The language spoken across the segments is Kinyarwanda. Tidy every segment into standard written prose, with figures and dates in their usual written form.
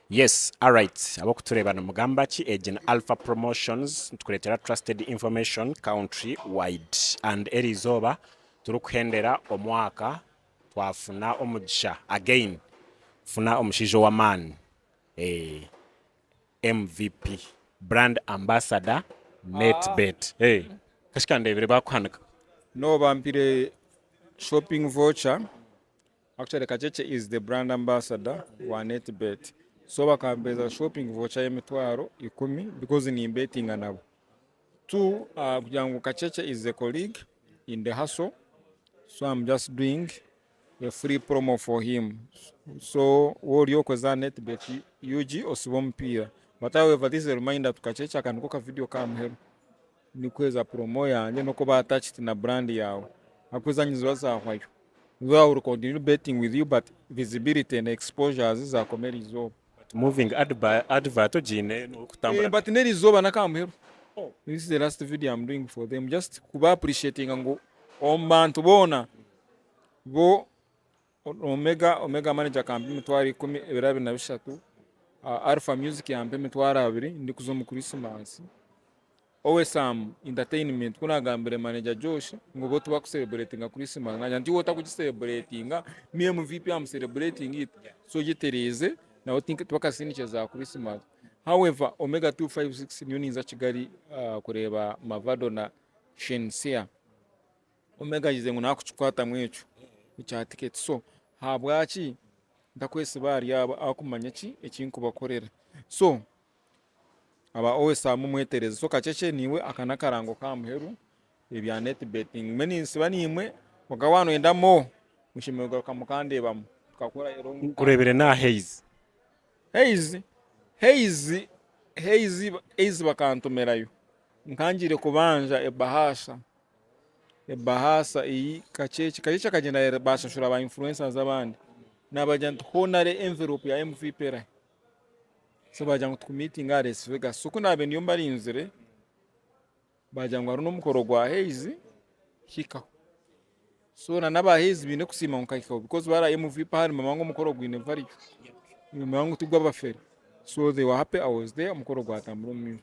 Yes, alright. Abokuturebana mugamba ki Agent Alpha Promotions tukuletera trusted information country wide and erizoba turukuhendera omwaka twafuna omugisha again funa omushijo wa man MVP brand ambassador netbet kashikandebere bakwanika No vampire shopping voucher. Actually, Kacheche is the brand ambassador wa NetBet. So bakambeza shopping voucher y'emitwaro 10 because ni betting nabo. Two, kugira ngo Kacheche is a colleague in the hustle. So I'm just doing a free promo for him. So wori okoza NetBet yuji osibo mpira. But however, this is a reminder to Kacheche akanukoka video kamhero. Ni kweza promo yanjye no kuba attached na brand yawe. Akweza nyizwa za hwayo. We will continue betting with you, but visibility and exposures zakomera izoba. moving advert ogine nokutambura But neri izoba nakamhero. This is the last video I'm doing for them. Just kuba appreciating ngo omantu bona bo omega manager kambi mitwari 10 Alpha Music yampe mitwara 2 ndi kuzo mu Christmas. OSM entertainment kuna gambere manager Josh ngo bo tuba ku celebrating Christmas nganja ndi wota ku celebrating me MVP am celebrating it so gitereze na think twakasiniche za Christmas. However, Omega 256 niyo niza Kigali kureba Mavado na Shensia. Omega yize ngo nakuchikwata mwecho cya ticket so habwachi ndakwese bari yaba akumanya ki ekintu bakorera so aba OSM mwetereza so Kacheche niwe akanakarango kamheru ebya net betting meni nsiba nimwe mugawano endamo mushimego kamukande bamu tukakora erongo kurebere na Haze bakantomerayo nkangire kubanja ebahasa iyi Kacheche kagenda basha shura ba influencers abandi nabajya honare envelope ya MVP ra so bajya ngo tumeeting Ares Vegas so kunabe niyo mbari inzire bajya ngo aruno mukoro gwa Haze hika so na naba Haze bine kusima nkakiko because bara MVP hari mama ngo mukoro gwine vari mama ngo tugwa bafere so they were happy I was there mukoro gwa tamburo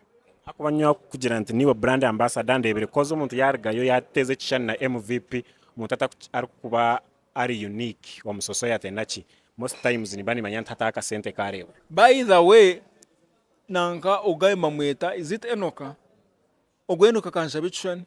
akubanya kugira nti niwe brand ambassador ndebere kozo umuntu yargayo yateze kishani na MVP umuntu atakuba ari unique wa musoso yatenaki most times ni bani manyanta ataka sente kareba. By the way nanka ogai mamweta is it Enoka ogwenoka kanshabitshani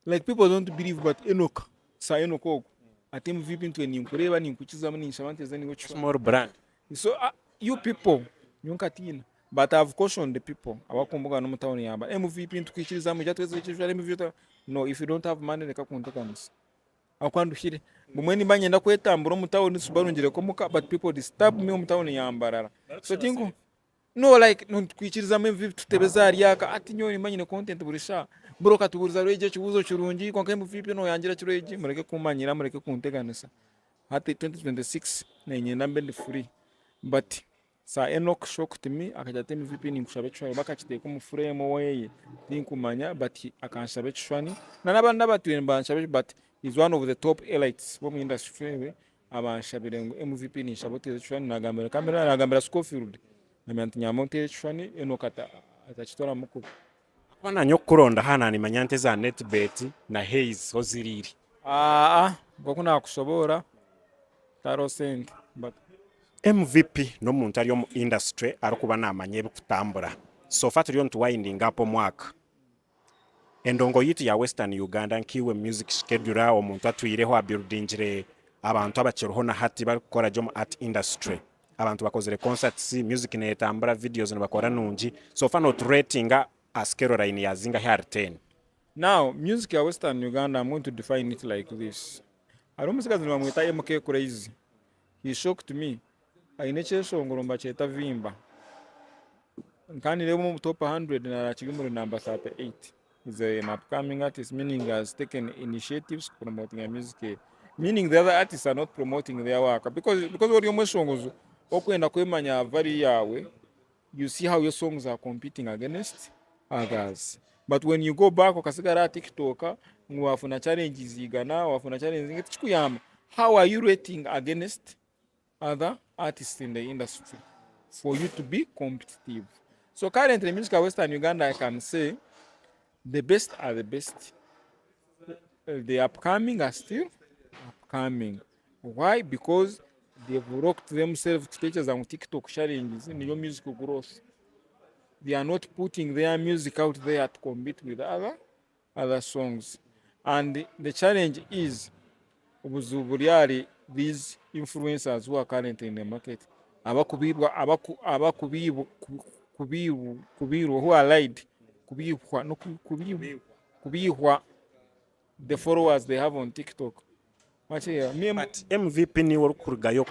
like people don't believe but Enoka sa Enoko ati MVP ntwe ni nkureba ni nkukiza mani nshabanteze ni gocho small brand so you people nyunkatina but I've cautioned the people abakumbuga no mutawoni yamba MVP ntukikiriza mu jatweze cy'ijwe MVP no if you don't have money reka kuntokanisa akwanduhire mumweni banyenda kwetambura mutawoni subarungire ko muka but people disturb me mutawoni yambarara so tingo no like no twikiriza MVP tutebeza ryaka ati nyoni manyine content burisha broka tuburiza reje kibuzo kirungi konka MVP no yangira kireje mureke kumanyira mureke kunteganisa hati 2026 na nyenda mbendi free but sa Enoch shocked me akaja temi vipi ni kushabe chwa bakachite ko mu frame weye tinkumanya but akanshabe chwani na nabanda batwe banshabe but is one of the top elites from industry abanshabire ngo MVP ni shabote chwani na gambera kamera na gambera Scofield na mantinya monte chwani Enoch atachitora muko bana nyokuronda hana ni manyante za netbet na Haze hoziriri ngokuna kushobora taro sent but MVP no muntu ari mu industry arukuba namanye bukutambura so far turiyo ntwinding up omwaka endongo yitu ya Western Uganda nkiwe music schedule omuntu atwireho abuildingire abantu abakiroho na hati bakora jo mu art industry abantu bakozere concerts music netambura videos bakora nungi so far not rating as Caroline yazinga here 10 now music ya Western Uganda I'm going to define it like this aromusikazi bamwita MK Crazy he shocked me ainecheso ngoromba cheta vimba nkani leo mu top 100 na chigimuri number 38 is an upcoming artist meaning has taken initiatives promoting music meaning the other artists are not promoting their work because what your songs okwenda kwemanya vari yawe you see how your songs are competing against others but when you go back okasigara TikTok ngwafuna challenges igana wafuna challenges ngitchikuyamba how are you rating against other artists in the industry for you to be competitive. So currently, music of Western Uganda, I can say the best are the best. The upcoming are still upcoming. Why? Because they've locked themselves to teachers on TikTok challenges in your musical growth. They are not putting their music out there to compete with other songs. And the challenge is ubuzuburyari these influencers who are currently in the market kubirwa who are lied kubihwa no kubihwa the followers they have on TikTok. But MVP niwe okurugayo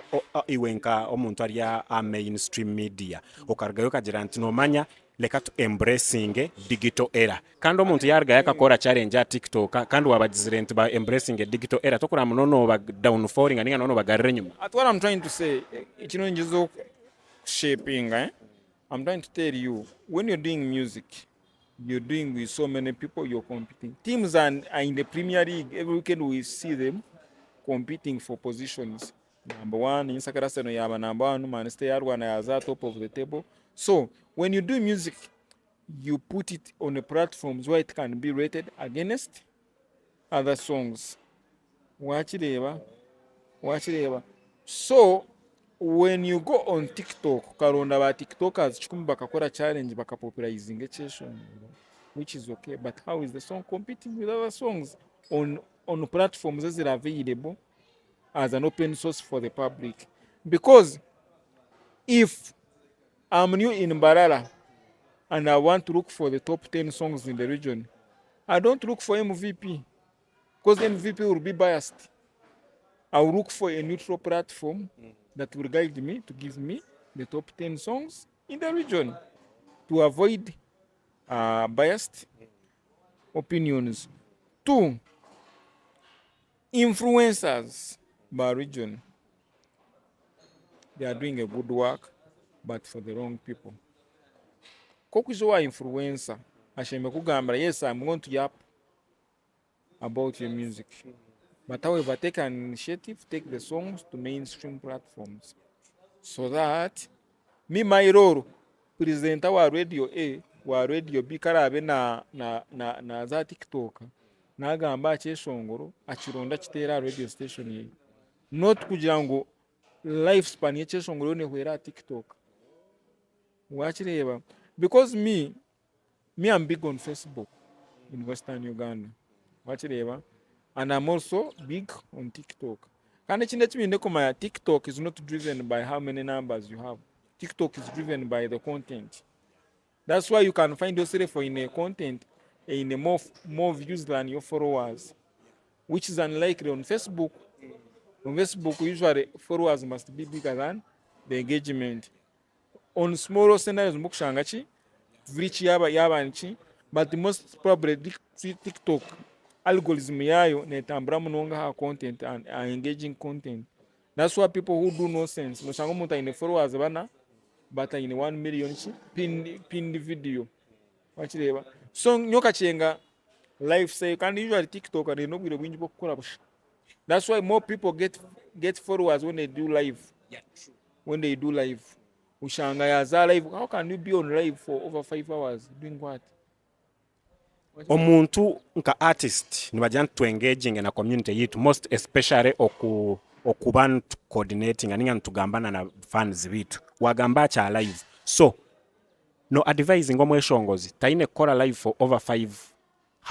iwe nka omuntu ari a mainstream media okarugayo kagira nti nomanya leka tu embracing digital era kandi omuntu yargayo akakora challenge ya TikTok kandi wabagizire nti ba embracing digital era tokura munono ba downfalling aninga nono bagarre nyuma. At what I'm trying to say, kino njizo shaping, I'm trying to tell you, when you're doing music, you're doing with so many people, you're competing. Teams are in the Premier League. Every weekend we see them competing for positions. Number one, in Sakaraseno Yaba, number one, Manchester Yarwana is at top of the table. So when you do music, you put it on the platforms where it can be rated against other songs. Wachireba. So when you go on TikTok, karonda ba TikTokers chikumi bakakora challenge bakapopularizing session, which is okay. But how is the song competing with other songs on platforms that are available as an open source for the public? Because if I'm new in Mbarara and I want to look for the top 10 songs in the region, I don't look for MVP because MVP will be biased. I'll look for a neutral platform that will guide me to give me the top 10 songs in the region to avoid biased opinions. 2, influencers by region. They are doing a good work, but for the wrong people. Kokuzowa influencer, asheme kugamba, yes, I'm going to yap about your music. But however, take an initiative, take the songs to mainstream platforms. So that my role, presenter wa radio A, wa radio B karabe na za TikTok. Nagamba cheshongoro, achironda chitera radio station ye. Not kugira ngo lifespan ye cheshongoro ne hwera TikTok. Wachireba. Because me I'm big on Facebook in Western Uganda. Wachireba. And I'm also big on TikTok. TikTok is not driven by how many numbers you have. TikTok is driven by the content. That's why you can find yourself in a content in a more views than your followers, which is unlikely on Facebook. On Facebook, usually followers must be bigger than the engagement. On smaller scenarios, mukshangachi, reach yaba nchi, but most probably TikTok algorithm yayo netambura munonga ha content and engaging content. That's why people who do no sense mushanga umuntu ine followers bana but ine 1 million pinned video wachireba so nyoka chenga life say kandi usually TikTok and no bwire bwinji bwo kukora busha. That's why more people get followers when they do live. Yeah, true. When they do live ushanga yaza live, how can you be on live for over 5 hours doing what? Omuntu nka artist nibajya to engaging na community yitu most especially okuba coordinating aninga ntugambana na fans bitu wagamba cha live so no advising omweshongozi taine kora live for over 5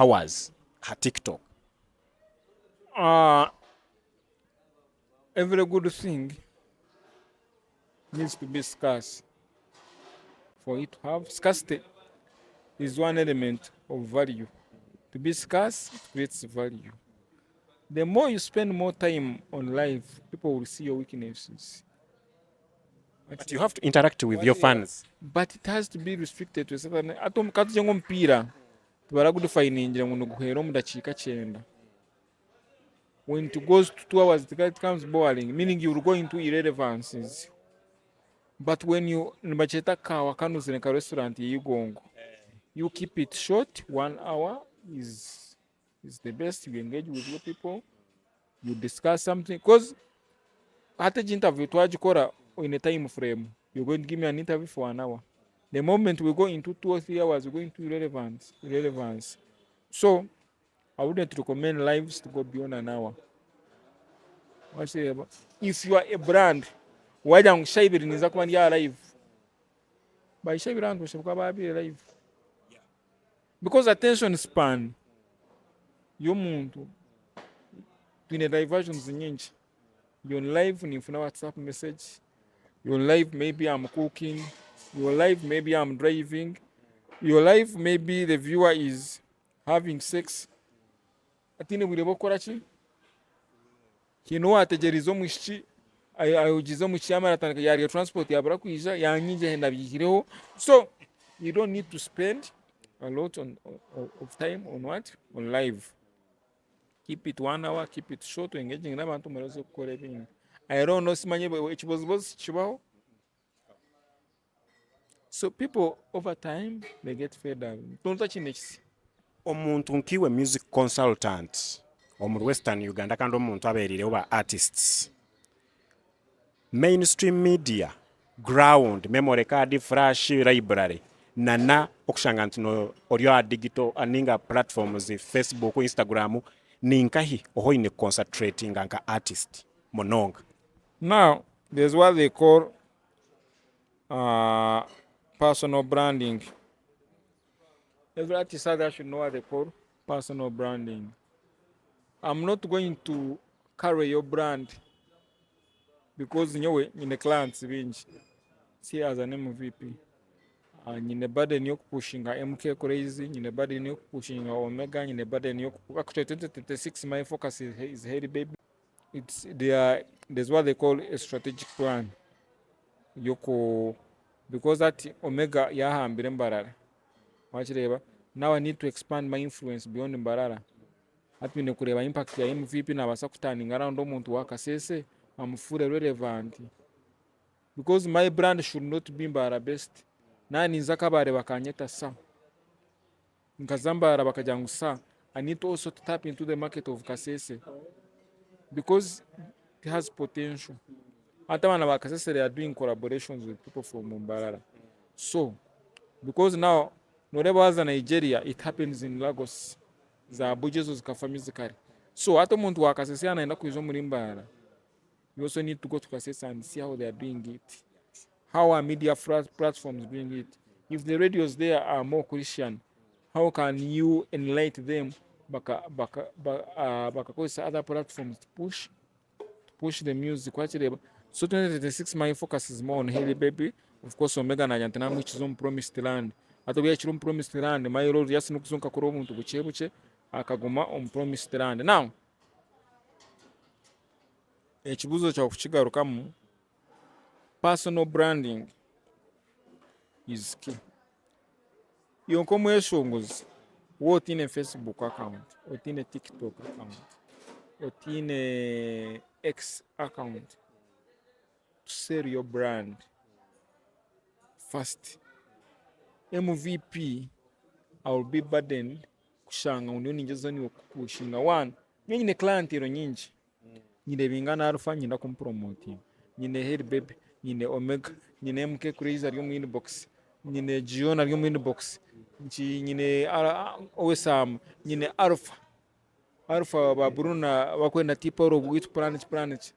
hours ha TikTok. Every good thing needs to be scarce. For it to have scarcity is one element of value. To be scarce, it creates value. The more you spend more time on live, people will see your weaknesses. But you have to interact with your fans. But it has to be restricted to a certain atom katujengo mpira. Baragudefiningira ngo guhera mu dakika 9. When it goes to 2 hours, it becomes boring, meaning you will go into irrelevances. But when you nibacheta kawa kanuzire ka restaurant yigongo, you keep it short. 1 hour is the best. You engage with your people, you discuss something, because hata interview twajikora in a time frame you're going to give me an interview for an hour. The moment we go into 2 or 3 hours, we're going to irrelevance. So I wouldn't recommend lives to go beyond an hour. If you are a brand, why don't shave niza kuba ndi live? By shave around kushabuka be live. Because attention span y'omuntu twine diversions nyingi. You're live nifuna WhatsApp message. You're live, maybe I'm cooking. You're live, maybe I'm driving. You're live, maybe the viewer is having sex. Atine bwire bokora ki? Kino ategereza omushiki ayogiza omushiki amaratanga yari transport yabura kwija yanyije henda bikireho. So you don't need to spend a lot of time on what? On live. Keep it 1 hour, keep it short, engaging n'abantu murazo gukora ibintu. I don't know simanye ekibozibozi kibaho. So people over time they get fed up. Tonta kinekisi. Omuntu nkiwe music consultant omu Western Uganda kandi omuntu abeerire oba artists. Mainstream media, ground, memory card, flash, library. Nana okushanga ntino oryo digital aninga platforms Facebook, Instagram ninkahi oho ine concentrating nka artist mononga. Now there's what they call personal branding. Every artist out there should know what they call personal branding. I'm not going to carry your brand because in the clients range. See as an MVP. In the burden you're pushing a MK crazy, in the burden you're pushing Omega, in the burden you're actually 2026. My focus is Heli Baby. There's what they call a strategic plan. Yoko because that Omega yaha mbirembarara. Now I need to expand my influence beyond Mbarara. Ati ne kureba impact ya MVP na basa kutaninga around omuntu wakasese amufure relevant. Because my brand should not be Mbara best. Nani nzakabare bakanyeta sa. Nkazambara bakajangu sa. I need to also tap into the market of Kasese. Because it has potential. Atamana bakasese they are doing collaborations with people from Mbarara. So because now whatever was in Nigeria, it happens in Lagos. Za Abuja zikafa musically. So hata umuntu wakasese anaenda kuizo muri Mbara. You also need to go to Kasese and see how they are doing it. How are media platforms doing it? If the radios there are more Christian, how can you enlighten them baka other platforms to push the music? So 2026 my focus is more on Heli Baby. Of course Omega na Yantana which is on Promised Land. Atobiya chiro Promised Land, my role just nukuzunka kuri omuntu buche akaguma on Promised Land. Now ekibuzo kya kukigarukamu personal branding is key. Yonko mweshongozi wotine Facebook account, otine TikTok account, otine X account to sell your brand first. MVP I will be burdened kushanga unioni njezoni okupushinga one nyine client ero nyingi nyine bingana alpha nyina kumpromote nyine Heli Baby nyine Omega nyine MK Crazy ari mu inbox nyine Gion ari mu inbox nyine Owesam nyine Alpha baburuna bakwenda tipo ro bwit planet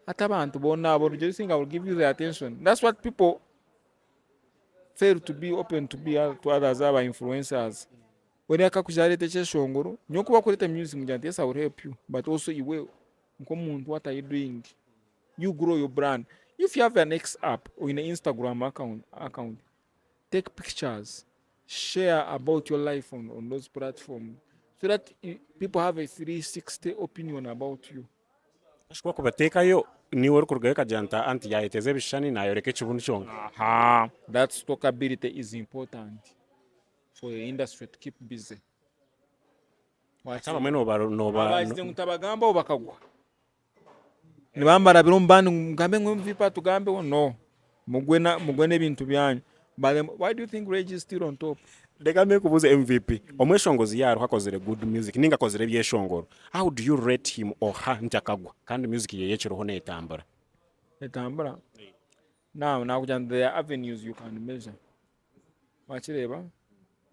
hata abantu bona abo just think I will give you the attention. That's what people fail to be open to be to others aba influencers. When akakujarete cheshongoro nyokuba kureta music mujante, yes I will help you, but also iwe nkomuntu what are you doing? You grow your brand. If you have an X app or an Instagram account, take pictures, share about your life on those platforms so that people have a 360 opinion about you. Ashobora kubatekayo niwe uri kurgayo kajanta anti yayiteze bishani nayoreke kibundu cyonga. That stockability is important for the industry to keep busy. Watama mweno Abazize mutabagamba obakagwa. Nibambara birombani ngambe ngumvipa tugambe no. Mugwene bintu byanyu. But why do you think Rage is still on top? Degame kubuze MVP. Omweshongozi yaro hakozere good music. Ninga kozere byeshongoro. How do you rate him or her ntakagwa? Kandi music ye yechiroho ne etambara. Etambara. Now there are avenues you can measure. Wachireba,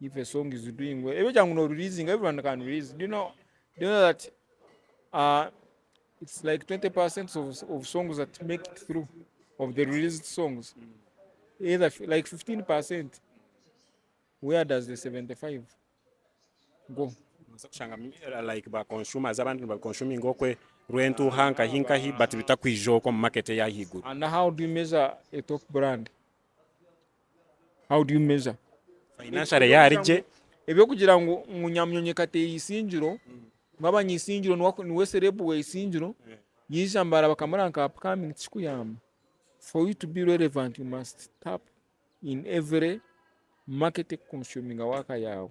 if a song is doing well, every time releasing, everyone can release. Do you know that it's like 20% of songs that make it through of the released songs. Either like 15%. Where does the 75 go? Like ba consumers abantu ba consuming okwe rwentu hanka hinkahi but bitakwijoko mu market ya higuru. And how do you measure a top brand? How do you measure? Financially yarije Ebyokugira ngu munyamyonye kateye isingiro ngabanye isingiro niwe serebu we isingiro yishambara bakamuranka upcoming chikuyamba. For you to be relevant, you must tap in every market consuming awaka yawe.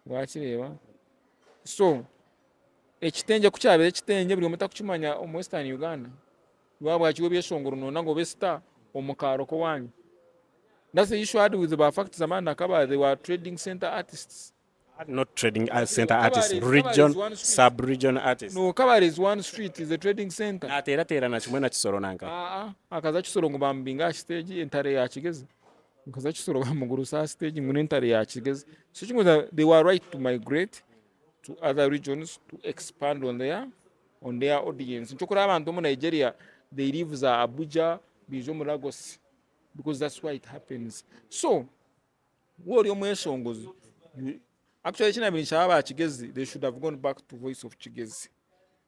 Wakireba? So, ekitenje kukyabira ekitenje buli omuntu akukimanya omu Western Uganda. Lwabwakiwe byeshongoro nona ngo besta omukaro ko wanyu. That's the issue I had with the facts Zamanda Kaba. They were trading center artists. not trading center artists, region sub-region artists. No, Kabare is one street, is a trading center. Atera na chimwe na chisoro nanka. Akaza chisoro ngo bambinga stage entare ya kigezi. Akaza chisoro bamuguru sa stage ngo entare ya kigezi. So they were right to migrate to other regions to expand on their audience. Nchokora abantu mu Nigeria, they live za Abuja, bijo mu Lagos, because that's why it happens. So, what your mweshongozi? Actually, they should have gone back to Voice of Chigezi.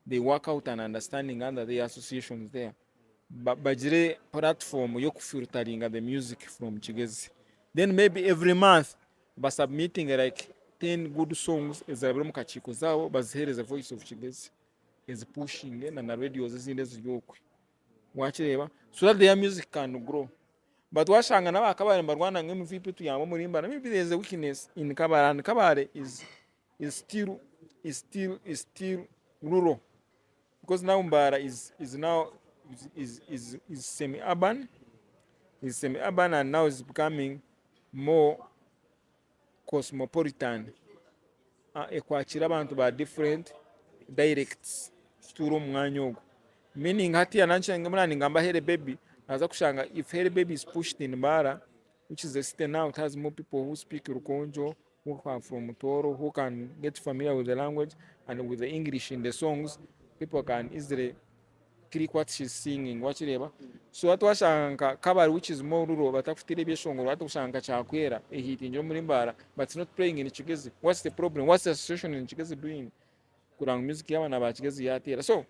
They work out an understanding under the associations there. But Bajire platform filtering the music from Chigezi. Then maybe every month, by submitting like 10 good songs, as a room kachiko zao, but here is a Voice of Chigezi is pushing and the radio is in this yoke. Watch it, so that their music can grow. But washanga na Kabare Marwana ngemu vipi tu yamo murimba. Maybe there's a weakness in Kabare, and Kabare is still rural, because now Mbara is semi-urban, and now is becoming more cosmopolitan. Ekwachira abantu ba different dialects turo mwanyogo, meaning hati anancha ngamana ngamba Heli Baby. If Heli Baby is pushed in Mbara, which is a city now, it has more people who speak Rukonjo, who are from Toro, who can get familiar with the language and with the English in the songs. People can easily click what she's singing, watch it. So what was Kabari, which is more rural, but after the song, what was Chakwera, a hit in Mbara, but it's not playing in Chigezi. What's the problem? What's the association in Chigezi doing? Kurang music yaman about Chigezi yatira. So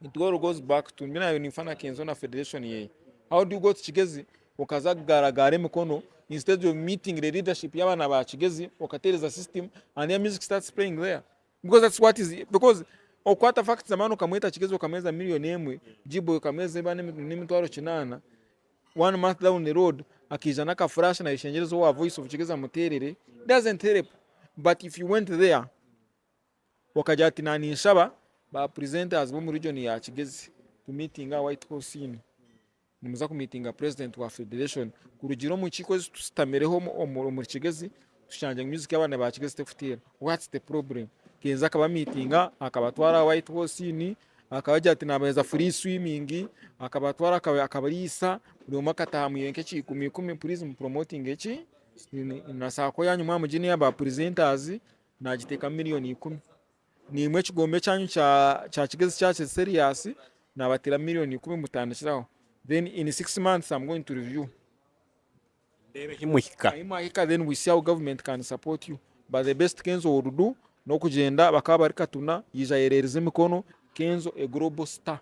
it goes back to mina unifana kenzona federation ye. How do you go to Chigezi? Wakaza garagare mkono, instead of meeting the leadership yabana ba Chigezi, wakateleza system, and their music starts playing there. Because that's what is, because okwata fact zamano kamweta Chigezi wakameza million emwe, jibo wakameza bane nimitwaro chinana. 1 month down the road, akijana ka flash na ishenjezo wa Voice of Chigezi muterere, doesn't help. But if you went there, wakajati nani nshaba, ba presenters bo mu region ya Chigezi to meeting a White House scene. Nimuza ku meeting president wa federation kurugiro mu chiko tutamereho mu Chigezi tushanje music y'abana ba Chigezi tefutira. What's the problem? Kenza akaba meeting akabatwara White House scene, akabaje ati nabeza free swimming, akabatwara akabarisa buri umakata mu yenke chi 10 please mu promoting echi nasako yanyu mwa mujini ya ba presenters najiteka milioni 10. Ni imwe kigombe cyanyu cha Chigezi cyache serious na batira milioni 10 mutandikiraho. Then in 6 months I'm going to review. Then we see how government can support you. But the best Kenzo would do no kugenda bakaba katuna yijayerereze mikono Kenzo a global star.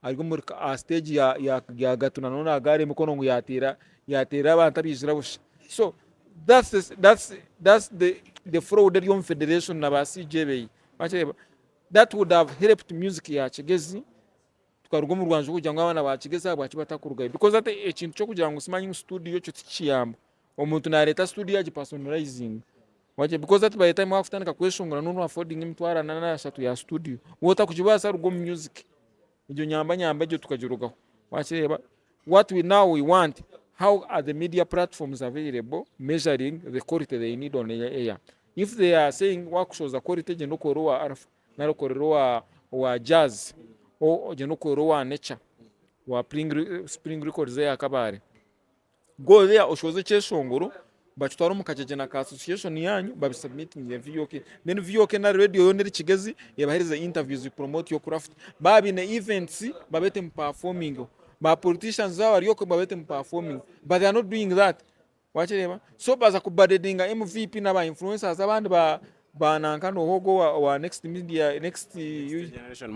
Algo a stage ya gatuna nona agare mikono ngo yatira abantabizira busha. So that's the fraud federation na ba CJB. That would have helped music ya Chigezi tukarugo mu Rwanda kugira ngo abana ba Chigezi batakurugaye, because that ekintu cyo kugira ngo simanyi studio cyo tikiyamba omuntu na leta studio ya personalizing waje, because that by the time after nka kweshongora no affording imitwara na 3 ya studio wota kujibasa rugo music ibyo nyamba byo tukajirugaho wache. What we want, how are the media platforms available measuring the quality they need on air? If they are saying work shows the quality je no korowa alpha na korowa wa jazz o je no korowa nature, wa spring records ya kabare go there oshoze cheshongoro bachitwara mukajeje na ka association yanyu babisubmitting ya VOK then VOK na radio yo neri kigezi yabaheriza interviews promote yo craft babi na events babete performing ba politicians zao ariyo babete performing but they are not doing that wachireba so baza kubadedinga MVP na ba influencers abandi ba nankano hogo wa next media next generation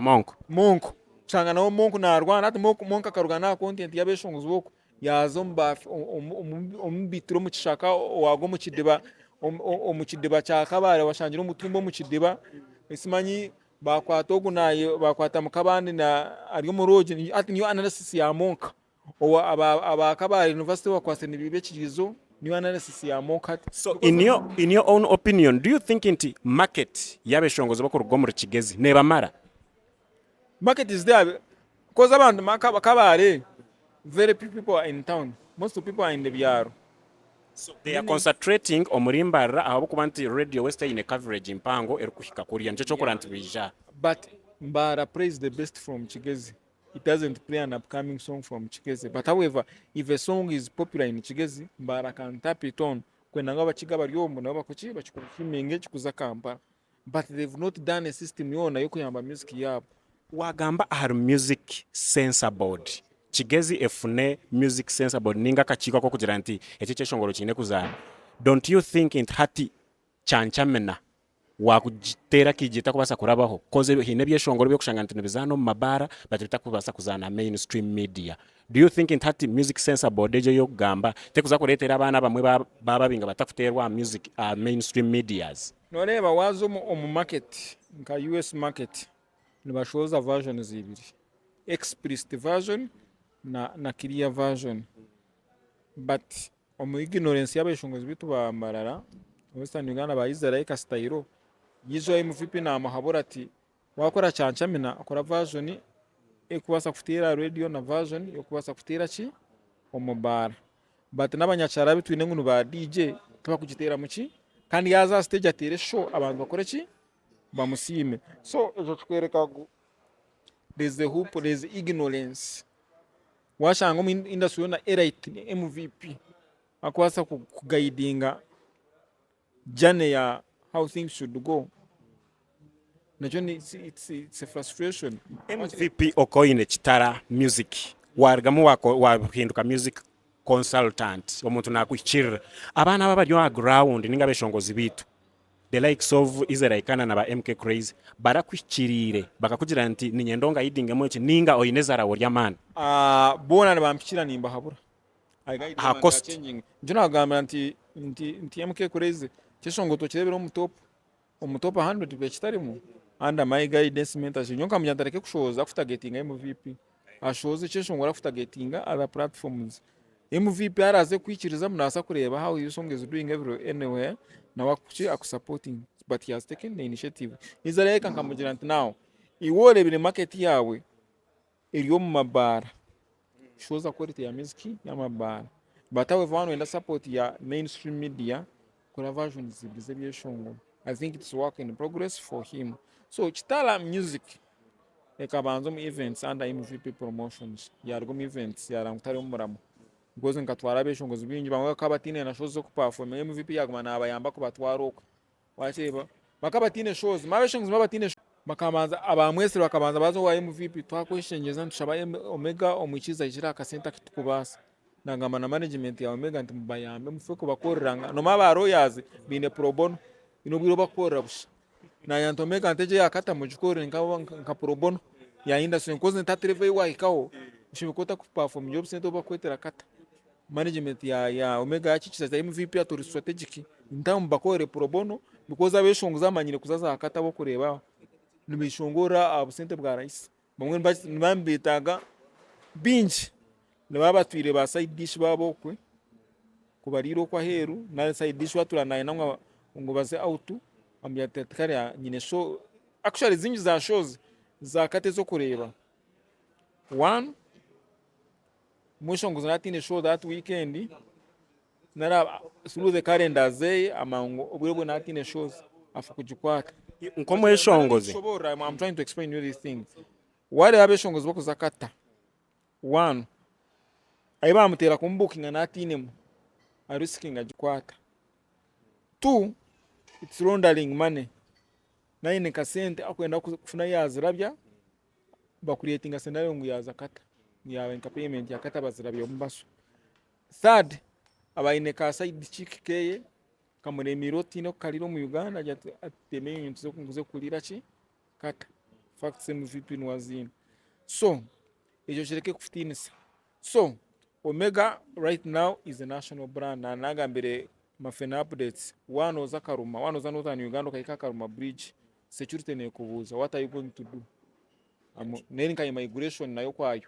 monk changa na monk na rwana ati monk akarugana content yabeshongozi boko yazomba ombitiro mu kishaka wago mu kidiba mu kidiba cya kabare washangira umutumbo mu kidiba isimanyi bakwata ogunaye bakwata mu kabandi na ariyo mu roje ati niyo analysis ya monk owa aba kabare university wakwase nibibe kigizo niyo analysis ya monk ati so in your own opinion do you think inti market yabeshongozi bako rugo mu kigezi neba mara market is there because abantu kabare very few people are in town. Most of the people are in the byaro. So they are concentrating omurimbarra aho kuba nti radio west in coverage impango erikuhika kuriya nje cyo kuranti bija. But Mbara plays the best from Chigezi. It doesn't play an upcoming song from Chigezi. But however, if a song is popular in Chigezi, Mbara can tap it on. Kwenda ngaba chigaba ryombo na bakochi bachikushimenge chikuza Kampala. But they've not done a system yona yo kuyamba music yabo. Wagamba ahari music censor board. Chigezi efune music censor board ninga kachiko ko kugira nti ekiche shongoro kine kuzana. Don't you think in hati chanchamena wakujitera kijita kubasa kurabaho koze hine byeshongoro byo kushanga nti bizano mabara batita kubasa kuzana mainstream media. Do you think in hati music censor board ejo yo gamba tekuza kuretera abana bamwe baba binga batakuterwa music mainstream medias? Noreba wazo mu market nka US market nibashoza versions zibiri. Explicit version na clear version. But omu ignorance y'abeshongozi bitu bamarara Western Uganda bayizera ikastayiro yizo MVP na mahabura ati wakora chanchamina akora version ekubasa kufutira radio na version ekubasa kufutira ki omubara but n'abanyachara bitu inengunu ba DJ tuba kugitera muki kandi yaza stage atere show abantu bakore ki bamusime so ejo tukwereka there's the hoop there's ignorance washanga mu industry yona elite MVP akwasa kuguidinga journey ya how things should go nacho it's a frustration. MVP okoine chitara music wargamu wako wahinduka music consultant omuntu nakuchira abana baba byo ground ninga beshongozi bitu the likes of Izeraikana na ba MK Crazy barakwikirire bakakugira nti ninyendonga yidinge mochi ninga oyinezara worya man bona bampikira nimba habura ha cost njuna agamba nti MK Crazy cheshongo to kirebera omutopa 100 bechitarimo under my guidance mentorship nyonka myandareke kushoza kufutagetinga MVP ashoze cheshongo rakufutagetinga other platforms MVP araze kwikiriza munasa kureba how you song is doing anywhere na wakuchi akusupporting but he has taken the initiative izareka nkamugira nti now iwore bire market yawe iriyo mu mabara shoza quality ya music ya mabara but however one wenda support ya mainstream media kora versions zibize byeshongo I think it's work in progress for him so chitala music ekabanzo mu events under MVP promotions yargo mu events yarangutari umuramo goze nkatwara beshongozi bingi bamwe kabatine na shows zo kuperform MVP yaguma nabayamba ko batwaroka wacheba bakabatine shows mabeshongozi mabatine bakamanza abamwese bakabanza bazo wa MVP twakwishengeza ntushaba Omega omukiza ikira ka center kitukubasa nangama na management ya Omega ntimubayambe mufe ko bakoreranga no mabaro yazi bine pro bono inobwiro bakorera busha na yanto Omega nteje yakata mu gikore nka pro bono ya industry koze ntatreve wa ikaho ushibikota ku perform job center bakwetera kata management ya Omega yachichiza MVP atori strategic ndamu bakore pro bono because abeshongoza amanyire kuzaza akata bo kureba nimishongora abusente bwa rais bamwe bambitaga binji nababatwire ba side dish babokwe kubariro kwa heru na side dish waturanaye namwe ngo baze auto amyatetkari nyine show actually zinji za shows za kate zo kureba one mushongoza natine show that weekend nara through the calendar they amango obwebwe natine shows afukujikwata nkomo eshongoze I'm trying to explain you this thing wale abeshongozi bakuzakata one ayi bamutera kumbukinga natinemu arisikinga agikwata. Two, it's laundering money. Naine kasente akwenda kufuna yazirabya bakuretinga scenario ngu yaza kata yawe nka payment yakata bazirabya mbaso. Third, abaine ka side chick keye kamuremiro tino kaliro mu Uganda atemeye ibintu zo kunguze kulira ki kata facts MVP nwazina. So ejo kireke kufitinisa. So Omega right now is a national brand na nagambere mafena updates. One oza Karuma, one oza Northern Uganda kaika Karuma bridge. Security ne kubuza, what are you going to do? Neni ka immigration nayo kwayo.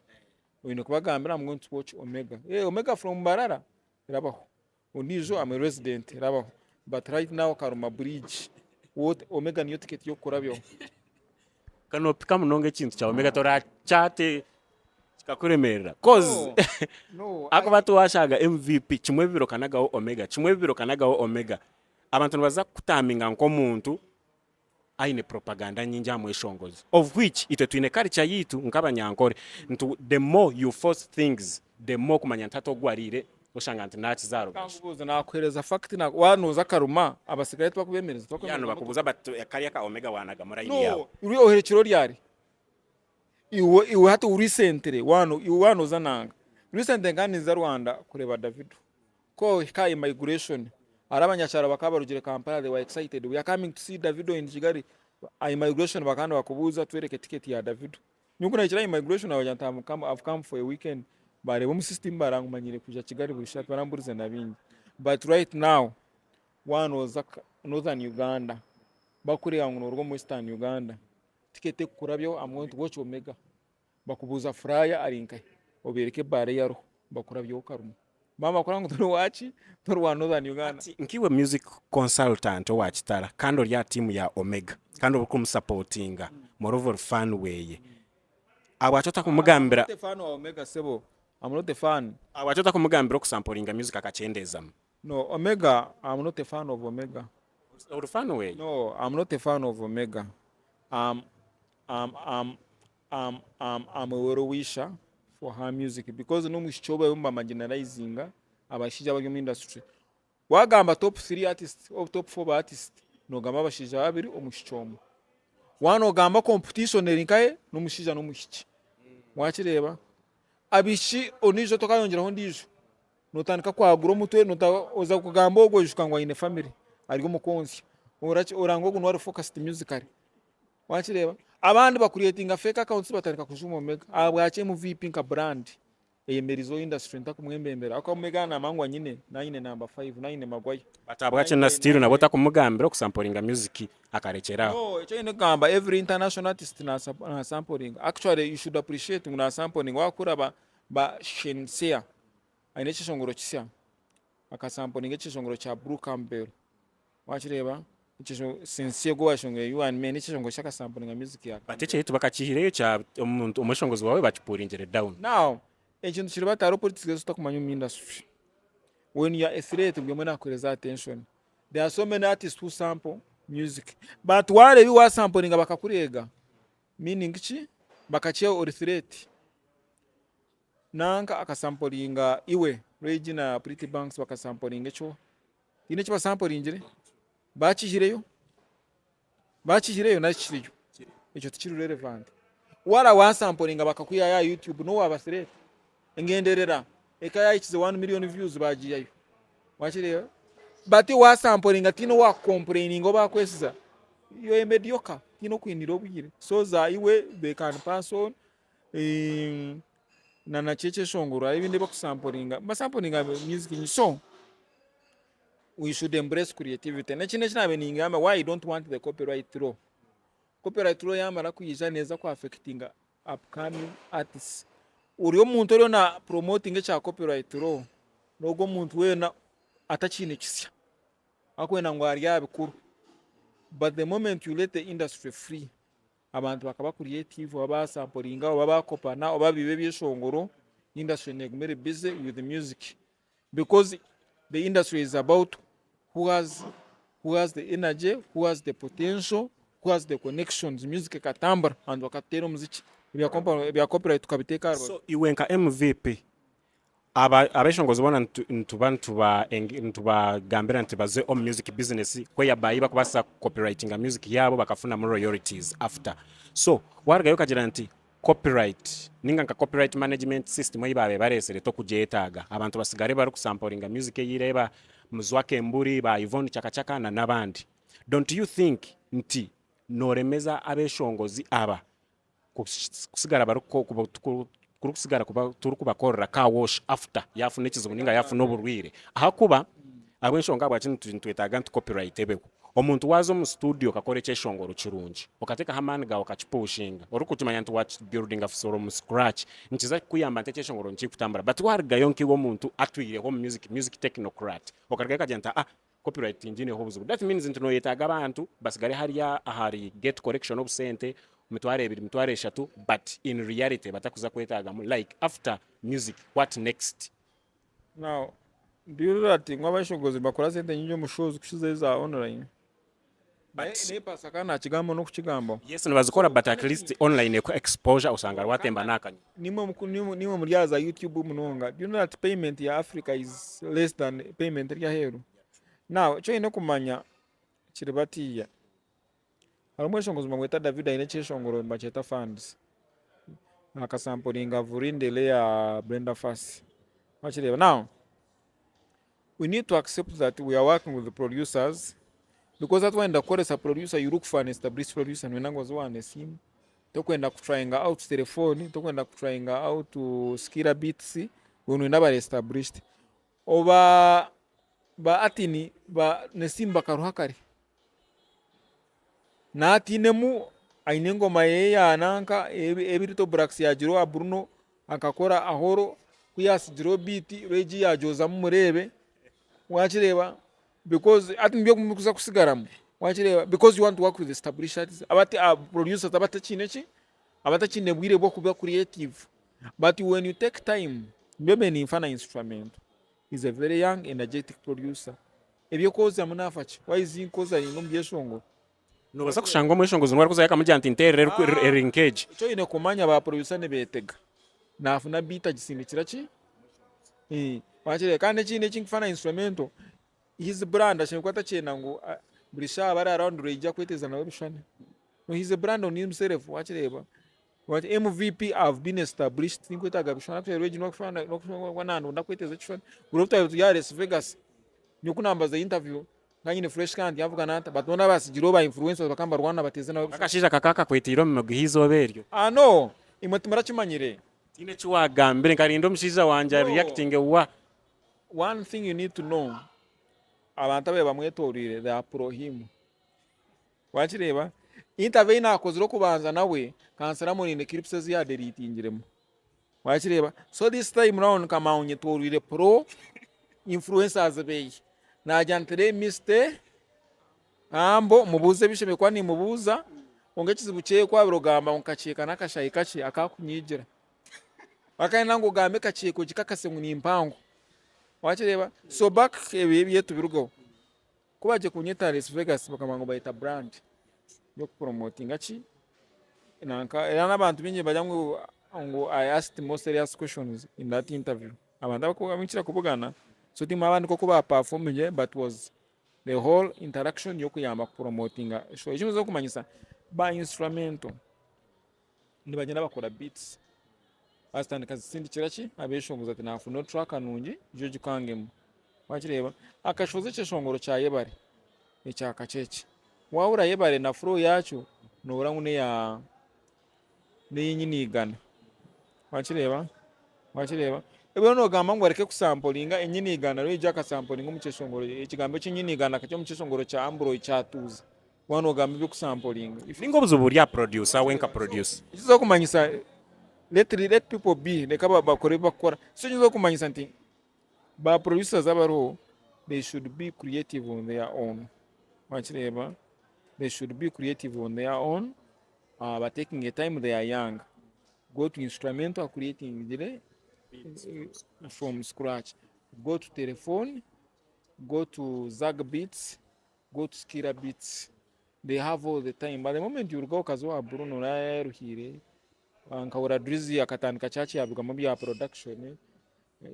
Oyine kubagambira I'm going to watch Omega. Omega from Mbarara rabaho. Onijo I'm a resident rabaho. But right now Karuma bridge what Omega niyo ticket yo kurabyo. Kano pika munonge kintu cha Omega tora chate kakuremerera cause no ako batu washaga MVP chimwe biro kanagaho Omega chimwe biro kanagaho Omega abantu baza kutaminga nko muntu aine propaganda nyingi amweshongozi of which ite twine culture yitu nkabanyankore ntu the more you force things the more kumanya ntato gwarire oshanga nti nachi zaro kangubuza nakwereza fact na wanoza Karuma abasigaye twakubemereza yano bakubuza bat kariya ka Omega wanaga murayini yawo uri oherekiro ryari iwe hata uri centre wanoza nanga recent ngani za Rwanda kureba David ko ka immigration arabanyachara bakabarugire Kampala they were excited we are coming to see Davido in Kigali immigration bakanda bakubuza twereke ticket ya Davido nyuko na immigration abanyanta I've come for a weekend bare mu system barangumanyire kuja Kigali bushaka baramburize nabindi but right now one was Northern Uganda bakurira ngo rwo mu Eastern Uganda ticket kurabyo I'm going to watch Omega bakubuza fraya arinka obereke bare yaro bakurabyo Karuma mama kurango turi wachi turi wa Northern Uganda nkiwe music consultant owachitara kando lya team ya Omega kando bukumsupportinga moreover fan way abachota kumugambira fan wa Omega sebo I'm not a fan abachota kumugambira kusamplinga music akachendeza no Omega I'm not a fan of Omega or fan way no I'm not a fan of Omega I'm a well-wisher for her music because no mushichoba yumba marginalizinga abashija bari mu industry wagamba top 3 artists or top 4 artists no gamba abashija babiri omushichomo wano gamba competition erinkaye no mushija no mushiki wakireba abishi onijo tokayongeraho ndijo notandika kwagura umutwe notaza kugamba ogwo jukangwa ine family ari umukonzi orango guno wari focused musically wakireba abandi bakuriyetinga fake accounts batarika kujuma Omega abwache mu VP nka brand eyemerizo industry ntakumwembembera ako Omega na mangwa nyine nine number 5 nine magwayo batabwache na still na bota kumugambira kusamplinga music akarekeraho no echo ine gamba every international artist na sampling actually you should appreciate muna sampling wakura ba shensia aine chishongoro kisya akasampling echishongoro cha Blue Campbell wakireba ichizo sensie go washonge you and me nichishongo shaka sampling music yake bateche yitu bakachihireyo cha umuntu umushongozi wawe bachipuringere down now ekintu kiri bataro politics stokumanyu mu industry when you are a threat we mwana kureza attention there are so many artists who sample music but wale you are sampling bakakurega meaning ki bakachia or threat nanka akasamplinga iwe Regina Pretty Banks bakasamplinga echo ine kiba sampling bachihireyo nakiriyo ekyo tikiri relevant wala wasamplinga bakakuya ya YouTube no wabasire engenderera ekaya ikize 1 million views bagiyayo wakiriyo but wasamplinga tino wa complaining oba kwesiza yo mediocre tino kwinira obwire so za iwe they can pass on na cheche shongura ibindi bakusamplinga basamplinga music so we should embrace creativity na chine chinabe ningamba why you don't want the copyright law yamara kuyija neza ku affectinga upcoming artists uri omuntu ori na promoting cha copyright law nogo muntu wena atachine kisya akwena ngo ari abikuru but the moment you let the industry free abantu bakaba creative aba samplinga aba kopana aba bibe byeshongoro industry negumere busy with the music because the industry is about who has the energy, who has the potential, who has the connections, music katambara and wakatero muziki bya copyright tukabiteka harwa. So iwe nka MVP abeshongozi bona ntubagambira nti baze omu music business kweyabayi bakubasa copywritinga music yabo bakafuna mu royalties after. So waragayo kagira nti copyright ninga nka copyright management system oyibabe baresere tokujetaaga abantu basigare bari kusamplinga music eyireba muzwake mburi ba Yvonne Chakachaka na nabandi. Don't you think nti noremeza abeshongozi aba kusigara bari kusigara kuba turi kubakorera ka wash after yafuna ekizibu ninga yafuna oburwire ahakuba abwenshonga bwa kintu twetaga nti copyright ebeho omuntu wazo mu studio kakore kyeshongoro kirungi okateka hamani gawe kachipushinga ori kutumanya nti watch building from scratch nkiza kuyamba nti kyeshongoro nkikutambura but wargayo nkiwo omuntu atwireho music technocrat okariga kagenta copyright ingine ho buzubu. That means nti no yetaga abantu basigare hariya ahari get correction obusente mitware 2 mitware 3 but in reality batakuza kwetaga like after music what next. Now do you know that ngwabashongozi bakora sente nyinyo mushozi kushize za online ne pasakana kigambo no kukigambo. Yes nibazikora but at least online exposure usanga watemba nakanya nimwe muryaza YouTube munonga. Do you know that payment ya Africa is less than payment ya heru. Now cyo ino kumanya kiribatiya harimo eshongozi mangweta David ine cyeshongoro mbacheta funds akasampolinga vurindele ya Brenda Fast wachireba. Now we need to accept that we are working with the producers because that when the chorus a producer you look for an established producer and when was one sim tokwenda kutryinga out telephone tokwenda kutryinga out to skira beats when we never established oba ba atini ba nesimba karuhakari na atinemu ainengoma yeya ananka ebirito brax ya jiro a Bruno akakora ahoro kuyas jiro beat reji ya joza murebe wachireba because atimbye kumukuza kusigaramu wachireba because you want to work with established artists abati producers abata chinechi abata chinebwire bwo kuba creative but when you take time mbebe ni mfana instrument is a very young energetic producer ebyo koza munafachi waizi koza ingombe yeshongo no baza kushanga mu eshongozi nwari kuzayaka mujyanti interere erinkage cyo ine kumanya ba producer ne betega nafuna beat agisindikira ki wachire kandi chine chinkufana instrumento his brand ashinkwata chena ngo burisha bari around reja kweteza nawe bishane no his brand on himself wachireba what MVP have been established tinkwetaga bishana kwa reji no kufana wanano ndakweteza chifana urofta ya Las Vegas nyokunambaza interview nganyine fresh kandi yavuga nata batona basigiro ba influencers bakamba Rwanda bateze nawe akashija kakaka kwetiro mu gihizo beryo no imwetimara chimanyire tine chiwagambire ngarindo mushiza wanja reacting wa one thing you need to know abantu abe bamwetorire they are pro him wachireba interview nakozero kubanza nawe kansera muri ne clips ya deletingiremo wachireba so this time round kama unyetorire pro influencers be najantere miste ambo mubuze bisheme kwa ni mubuza ongekizibu cye kwa birogamba onkacheka nakashayi kachi akakunyigira akaina ngo gambe kacheko kikakase nguni impango wachireba so back ebiye tubirugo kubaje kunyeta Las Vegas bakamango bayita brand yo promoting achi nanka era nabantu binje bajyango ngo I asked most serious questions in that interview abantu bakubwa minchira kubugana so ti mabandi ko kuba performing but was the whole interaction yo kuyamba promoting so ekyo zo kumanyisa ba instrumento ndi bagenda bakora beats bastandi kazisindikira ki abeshongoza ati nafuna track anungi jo gikangemu wachireba akashoze cyeshongoro cya yebare ecyaka cece wawura yebare na flow yacu nobura ngune ya ninyinigana wachireba ebe no gamba ngo areke kusamplinga enyinigana ro ijaka samplinga mu cyeshongoro ekigambo cy'inyinigana kacyo mu cyeshongoro cya Ambroid cyatuza wano gamba byo kusamplinga ifingo buzubu ya producer wenka produce izo kumanyisa let people be leka bakore bakora so nyizo kumanyisa nti ba producers abaro they should be creative on their own wachireba they should be creative on their own by taking a time they are young go to instrumental creating from scratch go to telephone go to zag beats go to skira beats they have all the time but the moment you go kazo Bruno na ruhire nkahura Drizzy akatandika cyacyabigamo bya production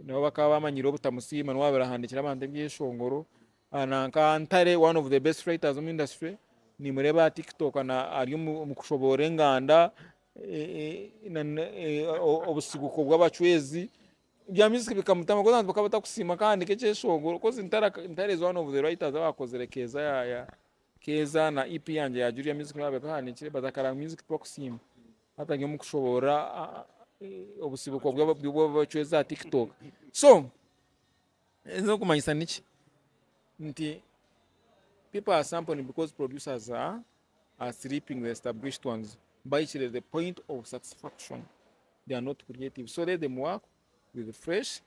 nabo bakaba bamanyira obutamusima nabo barahandikira abantu byeshongoro nanka Ntare one of the best writers in industry ni mureba TikTok na ari mu kushobora enganda obusiguko bw'abachwezi bya music bikamutama ko bakaba batakusima kandi keceshongoro ko Ntare is one of the writers abakozere keza na EP yanje ya Julia Music nabe kahanikire bazakara music twakusima hata ngiye mu kushobora obusibuko bw'abachweza TikTok so ezo kumanyisa niki nti people are sampling because producers are sleeping the established ones by the point of satisfaction they are not creative so let them work with the fresh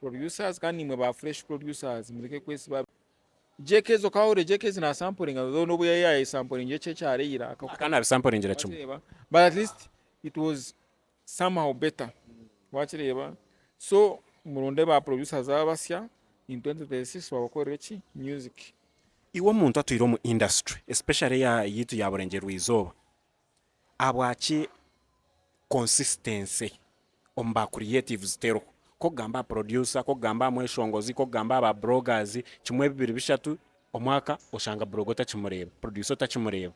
producers kandi mwe ba fresh producers mureke kwesi ba JK's okawure JK's na sampling no buya ya sampling yeche cyareyira akana sampling ngira chuma but at least it was somehow better wachireba so muronde ba producers abasya in 2036 bakorera ki music iwo muntu atuyiro mu industry especially ya yitu ya burengerwa izoba abwachi consistency omba creatives tero ko gamba producer ko gamba mweshongozi ko gamba aba bloggers kimwe bibiri bishatu omwaka oshanga blogger takimureba producer takimureba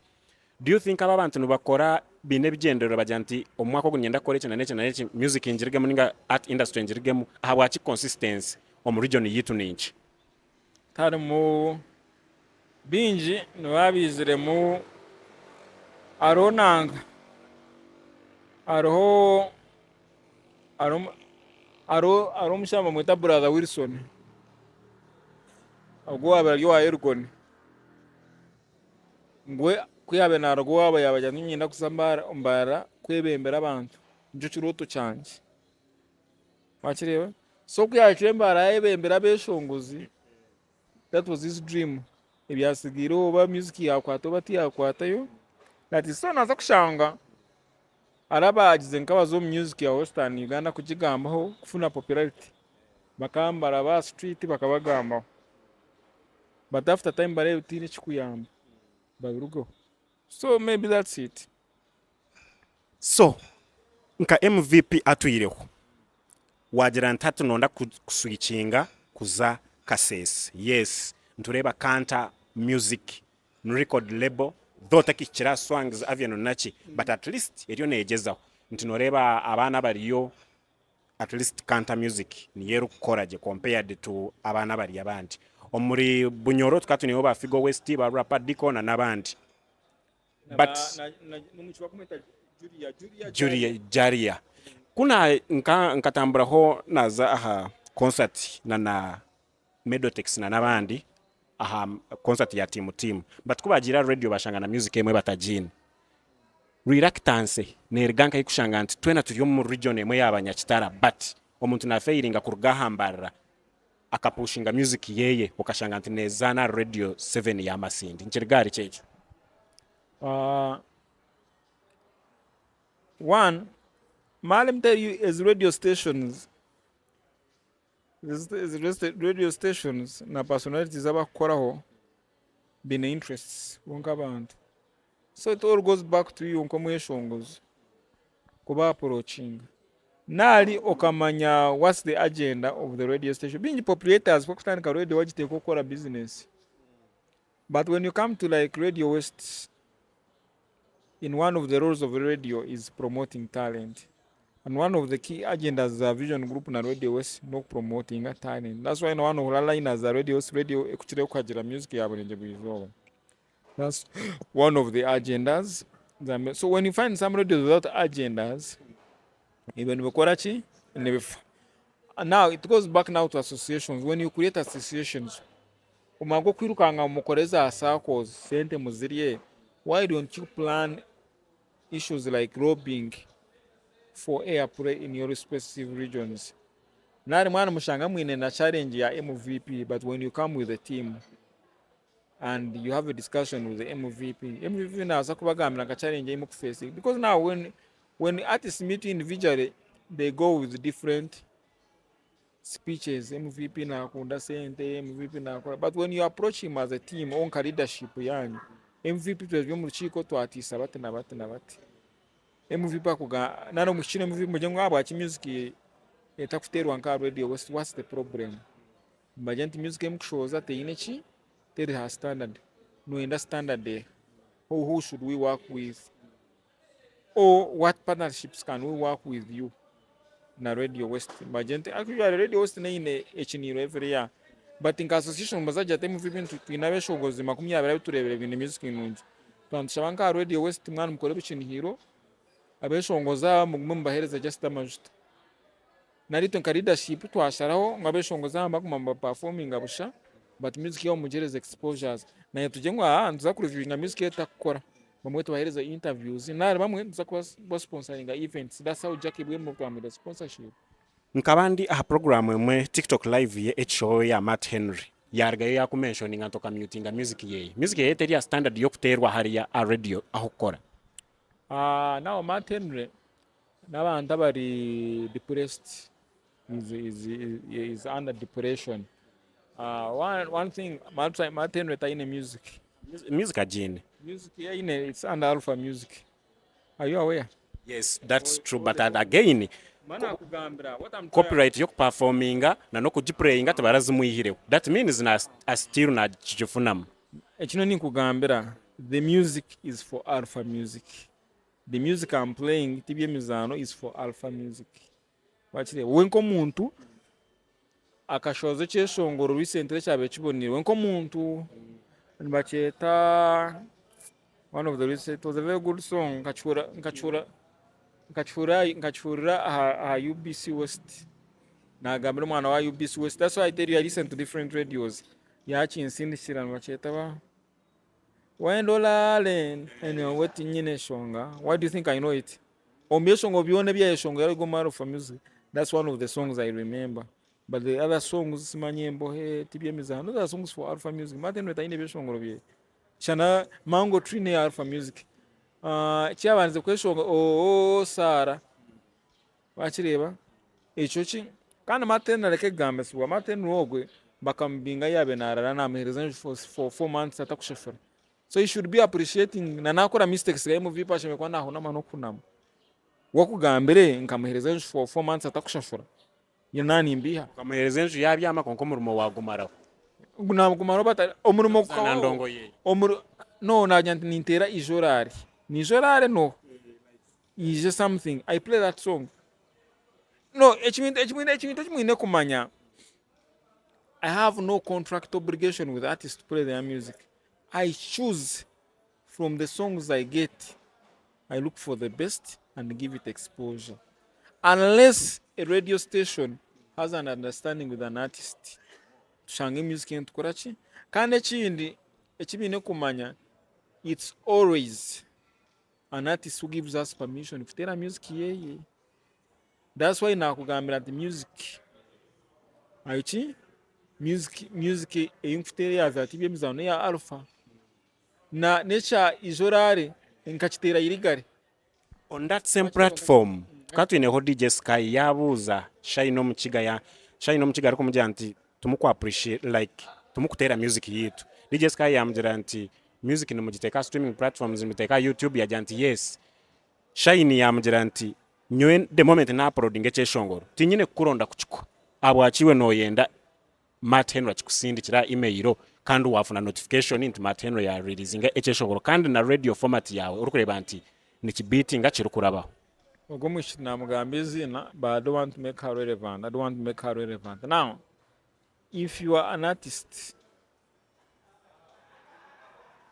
do you think aba bantu nubakora bine bigendero bajanti omwaka gunyenda kore cyane nece music injirige muninga art industry injirige mu habwachi consistency omu region yitu ninki tari mu binji nabizire mu aronanga aro mushamba mwita brother Wilson agwa abaryo wa Ergon ngwe kuyabe narwo aba yabajya nyinda kusambara umbara kwebembera abantu njo kiroto cyanje wakireba so kuyachembara ebembera beshongozi that was his dream ibyasigiro ba music yakwato bati yakwatayo that is so naza kushanga arabagize nkabazo music ya Western Uganda kukigambaho kufuna popularity bakambara ba street bakabagambaho but after time bare utini chikuyamba babirugo so maybe that's it so nka MVP atuyireho wagira ntatu nonda kuswitchinga kuza Kasese yes ntureba Kanta music no record label though takikira songs avyano nachi but at least eriyo negezaho ntinoreba abana bariyo at least Kanta music ni yeru kukoraje compared to abana bari abandi omuri Bunyoro tukatuniho ba Figo West ba Rapper Diko na nabandi but numuchwa kumeta Juria kuna nkatamburaho naza aha concert na Medotex na nabandi aha concert ya team but kubagira radio bashangana music emwe batajini reluctance nerganka ikushanga nti twena turiyo mu region emwe y'abanyakitara but omuntu na failinga kurugahambara akapushinga music yeye ukashanga nti nezana radio 7 ya Masindi nchirigari checho one Malam tell you as radio stations na personalities abakoraho bine interests wonkabantu so it all goes back to you nkomweshongozi kuba approaching nali okamanya what's the agenda of the radio station being proprietors kokutandika radio wajite kokora business but when you come to like Radio West in one of the roles of the radio is promoting talent and one of the key agendas of Vision Group na Radio West no promoting talent that's why one of the lines the radio ekuchire kwagira music yabo nje bizoba that's one of the agendas so when you find some radios without agendas even Bokorachi now it goes back now to associations when you create associations umago kwirukanga mukoreza circles sente muziriye why don't you plan issues like lobbying for airplay in your respective regions nari mwana mushanga mwine na challenge ya MVP but when you come with a team and you have a discussion with the MVP naza kubagamira ka challenge imu face because now when artists meet individually they go with different speeches MVP na kunda sente MVP na but when you approach him as a team on leadership yani MVP twebyo mu chiko twatisa bate na bate MV pakuga nano muchine MV mujengo abo achi music etakuterwa nka radio what's the problem bagenti music emukushoza teine chi teri ha standard no enda standard there who should we work with or what partnerships can we work with you na radio west bagenti actually radio west na ine echiniro every year but in association bazaja temu vipintu twinabeshogozi 20 turebere ibintu music inungi twandisha banka radio west mwana mukore bichinhiro abeshongoza mugume mbahereza just amajuta narito nka leadership twasharaho ngabeshongoza mbaguma performing abusha but music yo mugereza exposures na tujengwa nza ku reviewing music etakora bamwe tubahereza interviews na bamwe nza ku sponsoring events that's how Jackie bwe mu kwamira sponsorship nkabandi aha program emwe TikTok live ye echo ya Matt Henry yargayo yakumentioning antoka mutinga music ye teri ya standard yo kuterwa hariya a radio aho kora now Matt Henry n'abantu bari depressed is under depression one thing Matt Henry taine music agene music yeah, it's under Alpha Music. Are you aware? Yes, that's true, but again copyright yo performinga na no kujiplayinga tabarazimuyihire that means na still na chifunam ekino ni kugambira the music is for Alpha Music. The music I'm playing tibye mizano is for Alpha Music. Wachire wenko muntu akashoze cheshongoro recently chabe chibonire wenko muntu nbacheta one of the recent it was a very good song nkachura UBC West na gambira mwana wa UBC West. That's why I tell you I listen to different radios yachi insindishira nbacheta ba Wendolalen and what nyine shonga. Why do you think I know it? Ombeshongo bione bya shonga yari gomaro for music. That's one of the songs I remember. But the other songs simanyembo he tibye mizano those are songs for Alpha Music. Martin wetaine beshongo bye. Shana mango tree ne Alpha Music. Cyabanze kweshonga Sara. Wachireba. Echochi kandi Martin areke gambe suwa Martin rogwe bakambinga yabe narara na mehereza for 4 months atakushefera. So you should be appreciating na nakora mistakes ga MV pashe mekwa naho namano kunama wakugambire nkamuhereza for 4 months atakushafura yanani mbiha kamuhereza yabyama konko murumo wagumaraho nagumaro bata omurumo kwa ndongo ye omuru no na nyanti nintera ijorari ni jorare no is just something I play that song no echimine kumanya I have no contract obligation with artists to play their music. I choose from the songs I get. I look for the best and give it exposure. Unless a radio station has an understanding with an artist, shange music into Kurachi, kane chindi echibine kumanya, it's always an artist who gives us permission to tell music ye. That's why nakugambira the music. Aichi music eyimfutere ya zatibye mizano ya Alpha. Na nature ijorare nkachitera irigare on that same platform katwine ho DJ Sky yabuza Shine omukiga ariko mujya nti tumuku appreciate like tumukutera music yitu DJ Sky yamgira nti music ni mugiteka streaming platforms muteka YouTube ya janti yes Shine yamgira nti nywe the moment na uploading echeshongoro tinyine kuronda kuchiko abwachiwe no yenda Matt Henry achikusindikira email kandi wafuna notification into Matt Henry ya releasing echeshongoro kandi na radio format yawe urukureba nti nikibeating achirukurabaho ubwo mwishina mugambizi na but I don't want to make her relevant. Now if you are an artist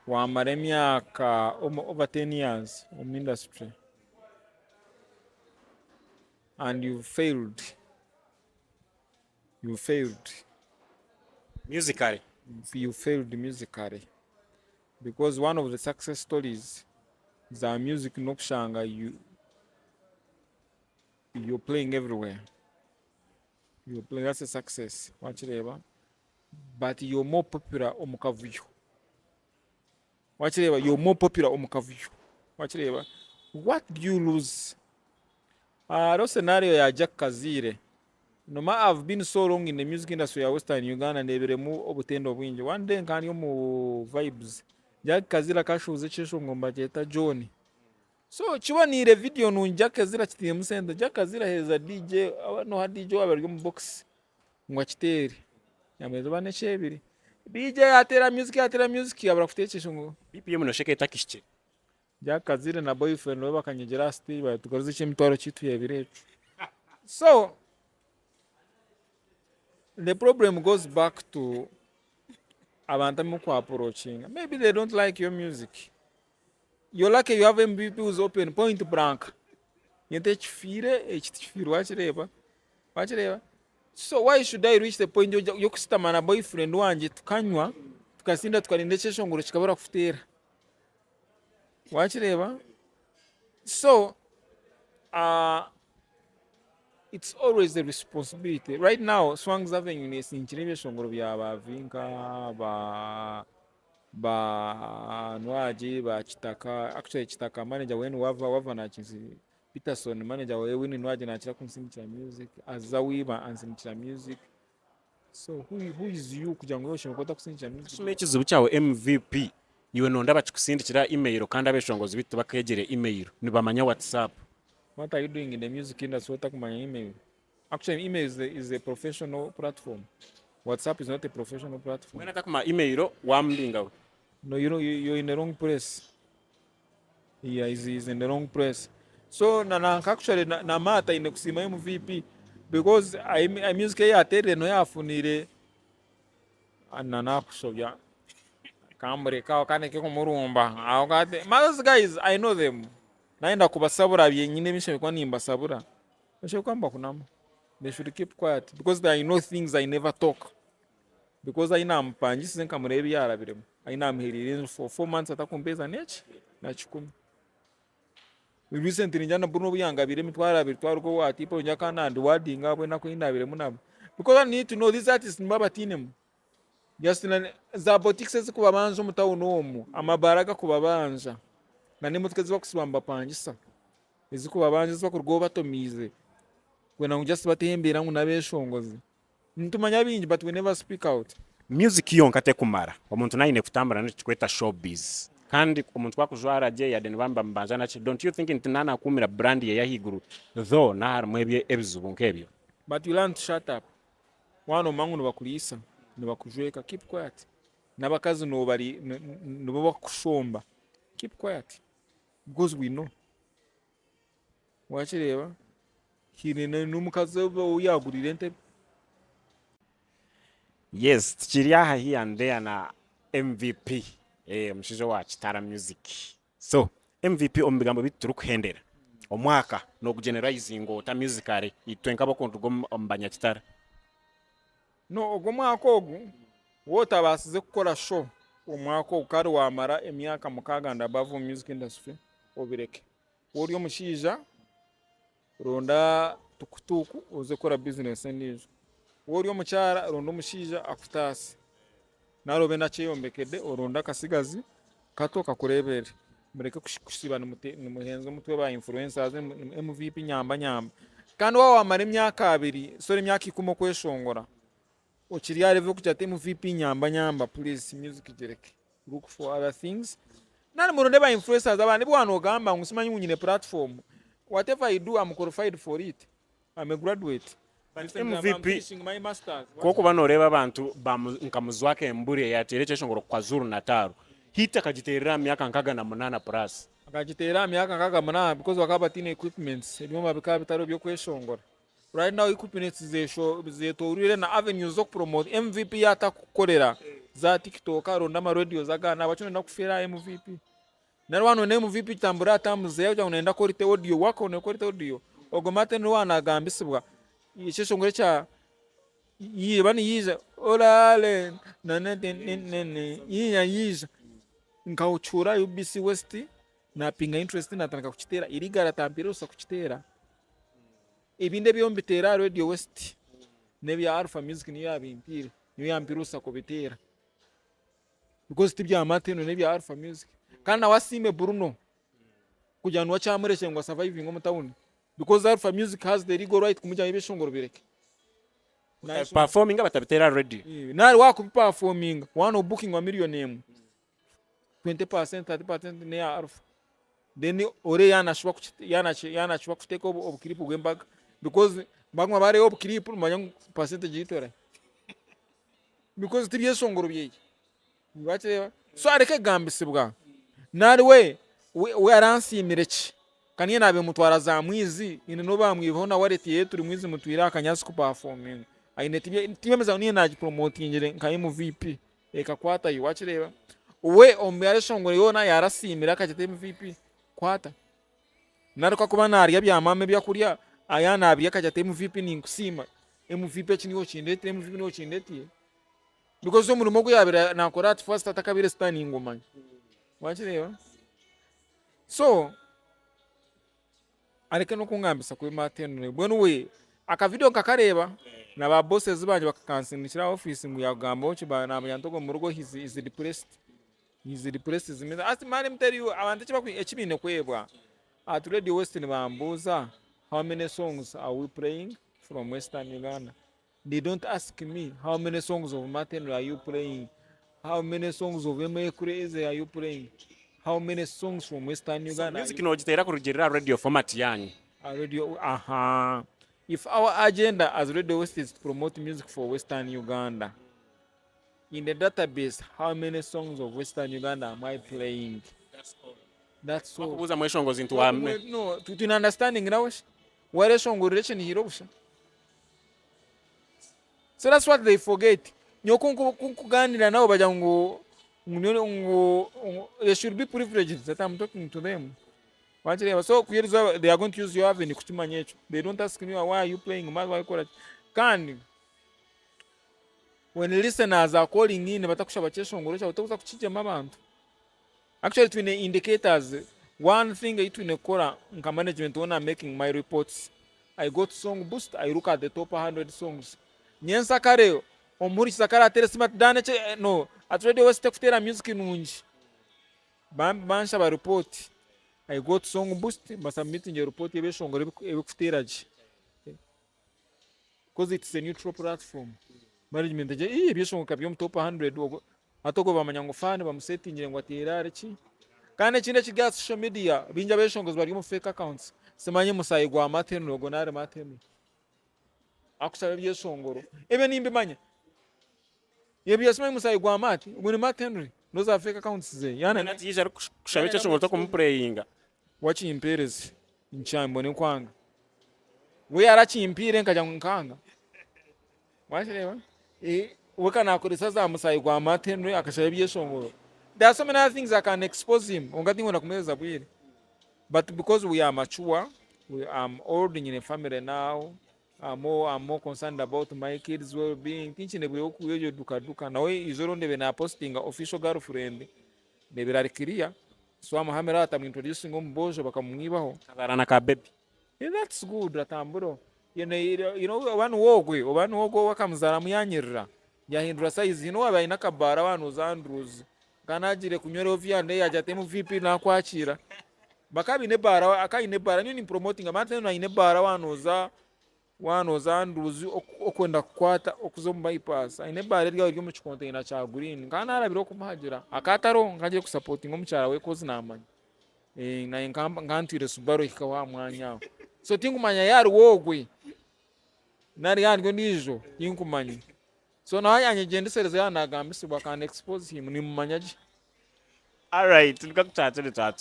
wa maremyaka over 10 years in industry and you failed musically because one of the success stories is our music nokushanga you're playing everywhere. You're playing, that's a success. Wachireba. But you're more popular omukavuyo. Wachireba, you're more popular omukavuyo. Wachireba. What do you lose? That scenario ya Jack Kazire. No matter I've been so long in the music industry ya Western Uganda and neberemu obutendo bwingi. One day nkani yo mu vibes. Jack Kazira kashuze chesho ngomba cheta John. so chibonire video nunjaka zira kitiye musenda jaka zira heza DJ no ha DJ wabari mu box ngwa kiteri yameze bane chebiri DJ atera music abara kutekesha ngo BPM no sheke takishye jaka zira na boyfriend we bakanyegera still ba tugaruze imitwaro kitu yebirecu. So the problem goes back to abantu mu approaching. Maybe they don't like your music. You're lucky you have MVP who's open point blank. Yente chifire wachireba. So why should I reach the point yo kusitama na boyfriend wanje tukanywa tukasinda tukalindeshesho ngoro kikabara kufutera. Wachireba. So it's always the responsibility. Right now, Swang's Avenue is in Chilibeshongoro bya Vinka, ba Nwaji, ba Chitaka. Actually, Chitaka manager when wava na chizi Peterson manager when Nwaji na chira kunsimcha music, Azawi ba ansimcha music. So who is you kujango shokota kusimcha music? sumechi zibuchawo MVP iwe nonda bachikusindikira email kandi abeshongozi bitu bakegere email nibamanya WhatsApp. What are you doing in the music industry? What my email? Actually, email is a professional platform. WhatsApp is not a professional platform. When I talk my email, wamlinga. No, you're in the wrong place. Yeah, is in the wrong place. So actually na mata in kusima MVP because I music ya tere no ya funire anana kusobya kambre ka kaneke ko murumba awakate. Those guys I know them. Naenda kubasabura byenyine bishe kwa nimba sabura bashe kwamba kunama they should keep quiet because I know things I never talk because I know mpanji sinka murebi yarabiremo I know amhirire for 4 months atakumbeza nechi na 10 recently njana Bruno Buyanga bire mitwara bitwarwo watipo nyakana and wording abwe nako inabire munabo because I need to know these artists mbabatinem just za botics kubabanje mutawuno omu amabaraga kubabanja nani mutwe ziba kusibamba pangisa iziko babanje ziba kurgo batomize kwena just batembera ngo nabeshongozi ntumanya bingi but we never speak out. Music yonka te kumara omuntu naine kutambara n'kikweta showbiz kandi omuntu wakujwara je ya denbamba mbanjana chi don't you think ntinana kumira brand ye yahiguru though na harimo ebizubu nkebyo but you learn to shut up wano mangu no bakulisa no bakujweka keep quiet nabakazi no bari no bakushomba keep quiet because we know wachireba hirene numukazi uyagurire nte. Yes chiriya here and there na MVP mshijo wa Chitara Music. So MVP ombigambo bituru kuhendera omwaka no generalizing ota musically itwenka bokontu gombanya Chitara no ogomwaka ogu wota basize gukora show omwaka ukari wamara emyaka mukaganda above music industry obireke wori omushija ronda tukutuku uze kora business endijo wori omukyara ronda omushija akutasi narobe nacheyombekede oronda kasigazi kato kakurebere mureke kushiba numuhenzo mutwe ba influencers MVP nyamba kandi wamara emyaka 2 sore emyaka 10 kweshongora ochiriya level kujate MVP nyamba please music jereke look for other things nani muronde ba influencers abandi bwana ogamba ngusimanyi munyine platform whatever I do I'm qualified for it. I'm a graduate. But MVP my masters koko banoreba abantu nkamuzwake embure yatereche ngoro kwa Zuru Nataru hita kajiterera myaka nkaga na 8 plus akajiterera myaka nkaga 8 because wakabatina equipments ebimwe bikaba bitaro byo kweshongora right now equipments zetorire na avenues zo promote MVP yatakukorera za TikTok aronda ma radio zagana abacho nenda kufera MVP nari wano ne MVP tambura tamuze yaje unaenda korite audio wako ne korite audio ogomate no wana gambisibwa yisheshongore cha yibani yiza olale nane yiza nkauchura UBC West na pinga interest na tanaka kuchitera irigara tampirusa kuchitera ibinde byombi tera Radio West nebya Alpha Music niyo yabimpire niyo yampirusa kubitera because tibya amateno nebya Alpha Music kana wasime Bruno kujanwa chamureshe ngo surviving mu town because Alpha Music has the legal right kumuja ibeshongoro bireke performing abatabitera ready nari wako performing one booking wa million name 20% 30% ne ya Alpha then ore yanashobora kuteka obukirip bw'embaga because bamwe bareho obukirip manya percentage yitora because tibyeshongoro byeye bakireba so areke gambisibwa nari we aransimire ki kaniye nabe mutwara za mwizi ine no bamwibaho na wareti ye turi mwizi mutwira akanyasi ku performing aine tibemeza niye naji promotingire nkaye mu VP ekakwata yi wakireba we ombyare shongoro yona yarasimira akajete mu VP kwata naruka kuba nariya byamame byakurya aya nabirya akajete mu VP ninkusima MVP kiniho kindete MVP niho kindete because umurimo gwe yabira nakora at first atakabire standing ngoma wakireba so areke no kungambisa kuri mateno bwenu we aka video kakareba na ba bosses banje bakakansinikira office mu yagamba ochi ba na yantogo mu rugo is depressed zimeza ati mani mteri abantu kiba ekibine kwebwa at Radio Western bambuza how many songs are we playing from Western Uganda. They don't ask me how many songs of Martin are you playing, how many songs of M.A. Crazy are you playing, how many songs from Western Uganda. Music no jitera kurugirira radio format yanyu. Radio, if our agenda as Radio West is to promote music for Western Uganda, in the database, how many songs of Western Uganda am I playing? That's all. Kubuza mweshongo zintu no, to understanding now, where shongo relation hero. So that's what they forget. Nyokunkuganira nao baja they should be privileged that I'm talking to them. So they are going to use your avenue kuchimanyecho. They don't ask me why are you playing, can when listeners are calling in batakusha bacheshongorosha batakuza kuchije mabantu. Actually twine indicators. One thing itwine kora nka management when I'm making my reports, I got song boost, I look at the top 100 songs. Nyensa kare omuri sakara tere smart dane no at Radio West kutera music nunji bansha ba report I got song boost basubmit nje report yebeshongoro ebikuteraje because it's a neutral platform management je ebeshongo kabyo mu top 100 atoko bamanyango fane bamusetingire ngo aterare ki kandi kinde kiga social media binja beshongo bari mu fake accounts semanye musayi gwa mateno logo nare mateno akusaba byeshongoro ebe nimbe manya yebyasema musayi gwa mati ubone mateno noza fake accounts ze yana nati yija kushabye shongoro to kumprayinga wachi imperezi inchambo ne kwanga we arachi impire nkaja nkanga washireba wekana akoresa za musayi gwa mateno akashabye byeshongoro. There are so many other things that can expose him ongati ngona kumeza bwire but because we are mature, we am old in a family now. I'm more concerned about my kids' well-being. Teaching the way you duka. Now izoro ndebe na posting official girlfriend. Ndebe rari kiria. So I'm hamera I'm introducing umbojo bakamwibaho. Kabarana ka baby. Yeah, that's good ratamburo. You know one wogo wakamzara muyanyirira. Yahindura size abaina kabara abantu zandruzi. Kanagire kunywera ovyande yajatemu VP na kwakira. Bakabine bara akaine bara ni promoting amate no ine bara wanoza nduzi okwenda kukwata okuzo mu bypass ine bara rya ryo mu container cha green kana arabiro kumuhagira akataro ngaje ku supporting omucyara we kozi namanya na ngantwire Subaru ikawa mwanya so tingumanya yari wogwe nari yango nijo tingumanya so na yanye gendesereza yanagambise bakana expose him ni mumanyaji. All right,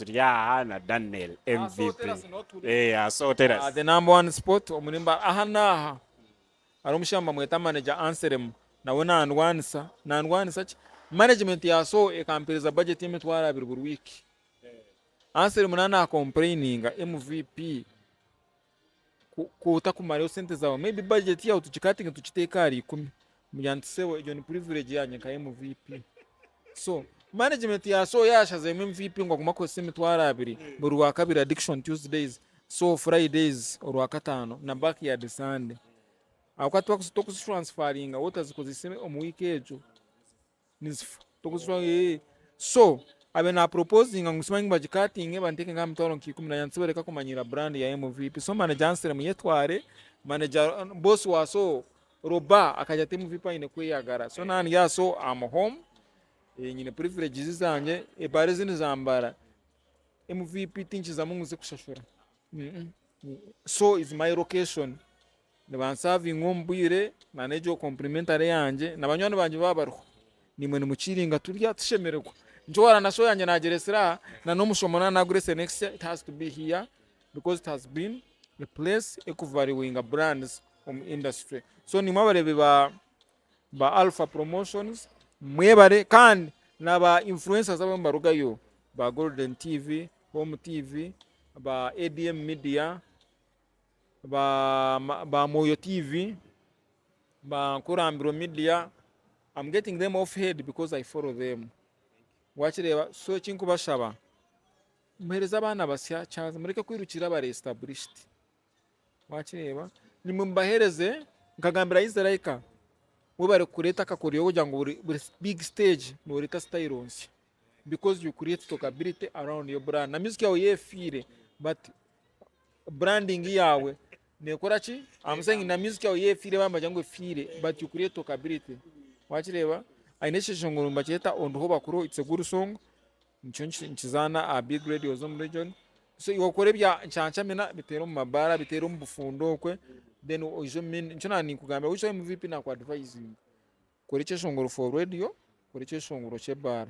yeah, na Daniel MVP. So tell us. The number one spot omunimba ahana aromushamba mweta manager answerem na wona anwanisa management ya so ekampiriza budget yemitwara 2 buri week. Answerem nana complaining MVP kuta kumara sente zawo maybe budget ya utuchikatinga tuchiteka ari 10 myantisewo ejo ni privilege yanye ka MVP. So management ya so yashaze MVP ngo kumakose emitwara 2 buri wa kabiri addiction Tuesdays so Fridays or wakatano na backyard Sunday akwatwa kustokus transferring wotazikoziseme omu week ejo nisfu tokuswa so abe na proposing ngusima ngba jikatinge banteke nga mtoro nki 10 yansibereka kumanyira brand ya MVP so manager answer muyetware manager boss wa so roba akaja temu MVP ine kweyagara so nani ya so am home nyine privileges zanje ebare zini zambara MVP tinchiza munguze kushashura. So is my location. Nibansavinga ombwire na nejo complimentary yanje nabanywana banje babaruho. Nimwe nimuchiringa turya tushemererwa. Njora na show yanje nageresera na no mushomona nagurese next year, it has to be here because it has been a place ekuvaluing brands industry. So nimabarebe ba Alpha Promotions mwebare kandi naba influencers abambarugayo ba Golden TV, Home TV, ba ADM Media, ba Moyo TV, ba Kurambiro Media. I'm getting them off head because I follow them. Wachireba so chinkubashaba muhereza abana basya cyaza mureke kwirukira ba established. Wachireba nimumbahereze nkagambira Israelika mubare kureta kakuriyo kugira ngo buri big stage noreka styles because you create talkability around your brand na music yawe yefire but branding yawe nekora ki I'm saying na music yawe yefire bambaje ngo efire but you create talkability. Wachireba aineshe ngoro mbacheta ondoho bakuru it's a good song nchizana a big radio zone region so yokore bya ncyancamena bitero mu mabara bitero mu bufundo kwe then ojo min nchona ni kugamba ucho MVP na kwa advising koreche shongoro for radio koreche shongoro che bar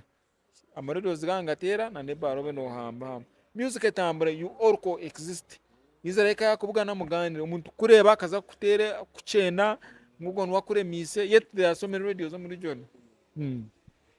amaredo zigangatera na ne baro beno hamba music etambure you all coexist izareka yakuvuga na muganiro umuntu kureba akaza kutere kucenda ngugo nwakure mise yet there are so many radios on region.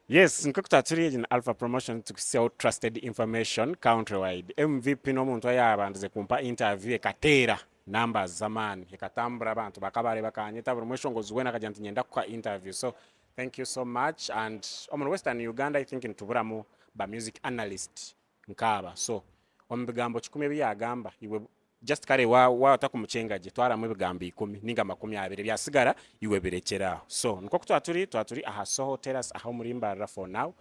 Yes, nkukutatsiri in Alpha Promotion to sell trusted information countrywide. MVP no muntu ayabanze kumpa interview ekatera numbers zamani ekatambura abantu bakabare bakanyita buri mwesho ngozwena kajanti nyenda kwa interview. So thank you so much and omu Western Uganda I think ntuburamu ba music analyst nkaba. So ombigambo 10 byagamba iwe just kare wa takumucengaje twaramu bigambo 10 ninga 20 byasigara iwe birekera. So nko twaturi aha Soho Terrace aho muri Mbarara for now.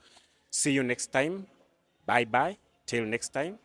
See you next time. Bye bye till next time.